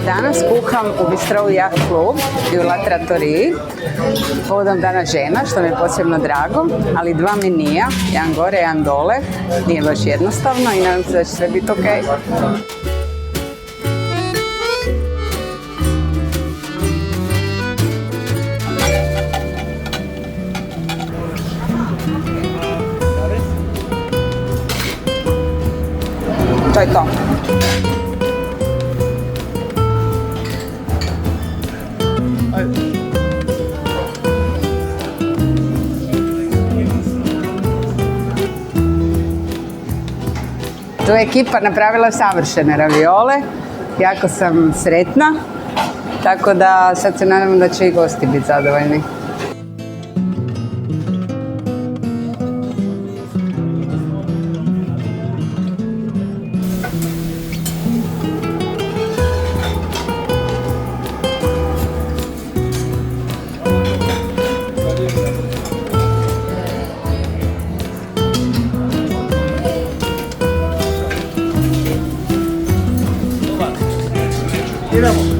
Danas kuham u bistrovu Yacht Clubu i u Trattoriji povodom dana žena, što mi je posebno drago, ali dva menija, jedan gore, jedan dole, nije baš jednostavno i nadam se da će sve biti okej. To je to. Tu je ekipa napravila savršene raviole, jako sam sretna, tako da sad se nadam da će i gosti biti zadovoljni. Idemo.